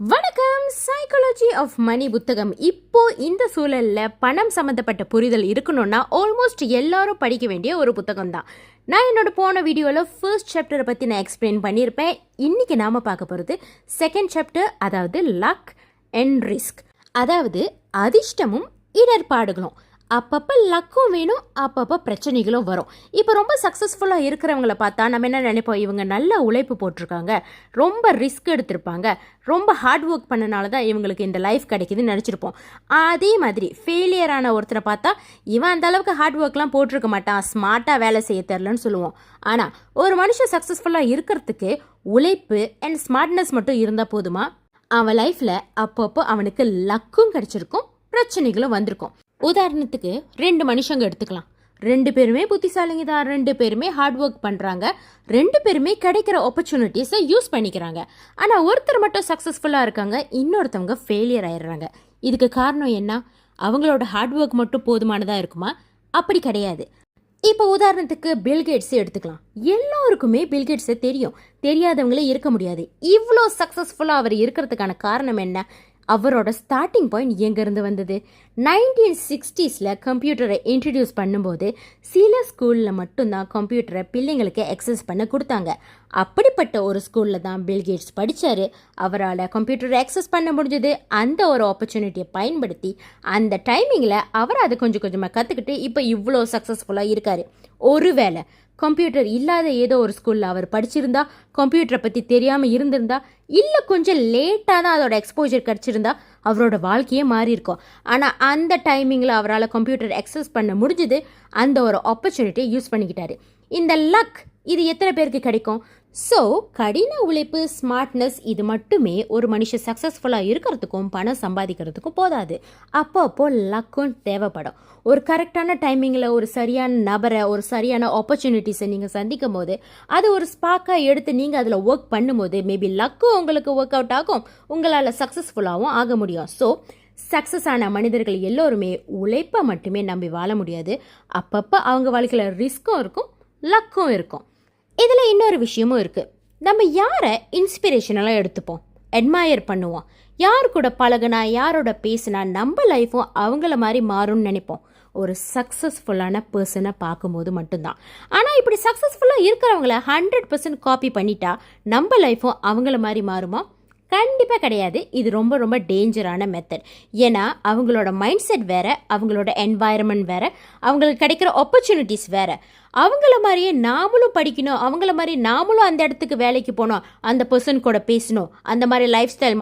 வணக்கம். Psychology of money புத்தகம். இப்போ இந்த சூழலில் பணம் சம்மந்தப்பட்ட புரிதல் இருக்கணும்னா ஆல்மோஸ்ட் எல்லாரும் படிக்க வேண்டிய ஒரு புத்தகம் தான். நான் என்னோட போன வீடியோவில் ஃபர்ஸ்ட் சாப்டரை பற்றி நான் எக்ஸ்பிளைன் பண்ணியிருப்பேன். இன்றைக்கி நாம் பார்க்க போகிறது செகண்ட் சாப்டர், அதாவது லக் அண்ட் ரிஸ்க். அதாவது அதிர்ஷ்டமும் இடர்பாடுகளும். அப்பப்போ லக்கும் வேணும், அப்பப்போ பிரச்சனைகளும் வரும். இப்போ ரொம்ப சக்ஸஸ்ஃபுல்லாக இருக்கிறவங்கள பார்த்தா நம்ம என்ன நினைப்போம், இவங்க நல்ல உழைப்பு போட்டிருக்காங்க, ரொம்ப ரிஸ்க் எடுத்திருப்பாங்க, ரொம்ப ஹார்ட் ஒர்க் பண்ணனால தான் இவங்களுக்கு இந்த லைஃப் கிடைக்குதுன்னு நினச்சிருப்போம். அதே மாதிரி ஃபெயிலியரான ஒருத்தரை பார்த்தா இவன் அந்த அளவுக்கு ஹார்ட் ஒர்க்லாம் போட்டிருக்க மாட்டான், ஸ்மார்ட்டாக வேலை செய்ய தெரிலன்னு சொல்லுவோம். ஆனால் ஒரு மனுஷன் சக்ஸஸ்ஃபுல்லாக இருக்கிறதுக்கு உழைப்பு அண்ட் ஸ்மார்ட்னஸ் மட்டும் இருந்தால் போதுமா? அவன் லைஃப்பில் அப்பப்போ அவனுக்கு லக்கும் கிடைச்சிருக்கும், பிரச்சனைகளும் வந்திருக்கும். உதாரணத்துக்கு 2 மனுஷங்க எடுத்துக்கலாம். 2 பேருமே புத்திசாலிங்க தான், 2 பேருமே ஹார்ட் ஒர்க் பண்ணுறாங்க, 2 பேருமே கிடைக்கிற ஆப்பர்ச்சுனிட்டிஸை யூஸ் பண்ணிக்கிறாங்க. ஆனால் ஒருத்தர் மட்டும் சக்ஸஸ்ஃபுல்லாக இருக்காங்க, இன்னொருத்தவங்க ஃபெயிலியர் ஆயிடுறாங்க. இதுக்கு காரணம் என்ன? அவங்களோட ஹார்ட் ஒர்க் மட்டும் போதுமானதாக இருக்குமா? அப்படி கிடையாது. இப்போ உதாரணத்துக்கு பில்கேட்ஸை எடுத்துக்கலாம். எல்லோருக்குமே பில்கேட்ஸை தெரியும், தெரியாதவங்களே இருக்க முடியாது. இவ்வளோ சக்ஸஸ்ஃபுல்லாக அவர் இருக்கிறதுக்கான காரணம் என்ன? அவரோட ஸ்டார்டிங் பாயிண்ட் எங்கேருந்து வந்தது? 1960s கம்ப்யூட்டரை இன்ட்ரடியூஸ் பண்ணும்போது சில ஸ்கூலில் மட்டும்தான் கம்ப்யூட்டரை பிள்ளைங்களுக்கு எக்ஸஸ் பண்ண கொடுத்தாங்க. அப்படிப்பட்ட ஒரு ஸ்கூலில் தான் பில்கேட்ஸ் படித்தார். அவரால் கம்ப்யூட்டரை எக்ஸஸ் பண்ண முடிஞ்சது. அந்த ஒரு ஆப்பர்ச்சுனிட்டியை பயன்படுத்தி அந்த டைமிங்கில் அவர் அதை கொஞ்சம் கொஞ்சமாக கற்றுக்கிட்டு இப்போ இவ்வளோ சக்ஸஸ்ஃபுல்லாக இருக்கார். ஒருவேளை கம்ப்யூட்டர் இல்லாத ஏதோ ஒரு ஸ்கூலில் அவர் படிச்சிருந்தா, கம்ப்யூட்டரை பற்றி தெரியாமல் இருந்திருந்தா, இல்லை கொஞ்சம் லேட்டாக தான் அதோட எக்ஸ்போஜர் கிடச்சிருந்தா அவரோட வாழ்க்கையே மாறி இருக்கும். ஆனால் அந்த டைமிங்கில் அவரால் கம்ப்யூட்டர் எக்ஸஸ் பண்ண முடிஞ்சது. அந்த ஒரு ஆப்பர்ச்சுனிட்டியை யூஸ் பண்ணிக்கிட்டாரு. இந்த லக் இது எத்தனை பேருக்கு கிடைக்கும்? ஸோ கடின உழைப்பு, ஸ்மார்ட்னஸ் இது மட்டுமே ஒரு மனுஷன் சக்ஸஸ்ஃபுல்லாக இருக்கிறதுக்கும் பணம் சம்பாதிக்கிறதுக்கும் போதாது. அப்போ லக்கும் தேவைப்படும். ஒரு கரெக்டான டைமிங்கில் ஒரு சரியான நபரை, ஒரு சரியான ஆப்பர்ச்சுனிட்டிஸை நீங்கள் சந்திக்கும் போது அது ஒரு ஸ்பார்க்காக எடுத்து நீங்கள் அதில் ஒர்க் பண்ணும்போது மேபி லக்கும் உங்களுக்கு ஒர்க் அவுட் ஆகும், உங்களால் சக்ஸஸ்ஃபுல்லாகவும் ஆக முடியும். ஸோ சக்ஸஸ் ஆன மனிதர்கள் எல்லோருமே உழைப்பை மட்டுமே நம்பி வாழ முடியாது. அப்பப்போ அவங்க வாழ்க்கையில் ரிஸ்க்கும் இருக்கும், லக்கும் இருக்கும். இதில் இன்னொரு விஷயமும் இருக்குது. நம்ம யாரை இன்ஸ்பிரேஷனலாக எடுத்துப்போம், அட்மையர் பண்ணுவோம், யார் கூட பழகுனா, யாரோட பேசுனா நம்ம லைஃப்பும் அவங்கள மாதிரி மாறும்னு நினைப்போம். ஒரு சக்ஸஸ்ஃபுல்லான பர்சனை பார்க்கும்போது மட்டும்தான். ஆனால் இப்படி சக்ஸஸ்ஃபுல்லாக இருக்கிறவங்கள 100% காப்பி பண்ணிட்டா நம்ம லைஃப்பும் அவங்கள மாதிரி மாறுமா? கண்டிப்பாக கிடையாது. இது ரொம்ப ரொம்ப டேஞ்சரான மெத்தட். ஏன்னா அவங்களோட மைண்ட் செட் வேறு, அவங்களோட என்வாயர்மெண்ட் வேறு, அவங்களுக்கு கிடைக்கிற ஆப்பர்ச்சுனிட்டிஸ் வேறு. அவங்கள மாதிரியே நாமளும் படிக்கணும், அவங்கள மாதிரி நாமளும் அந்த இடத்துக்கு வேலைக்கு போகணும், அந்த பர்சன் கூட பேசணும், அந்த மாதிரி லைஃப் ஸ்டைல்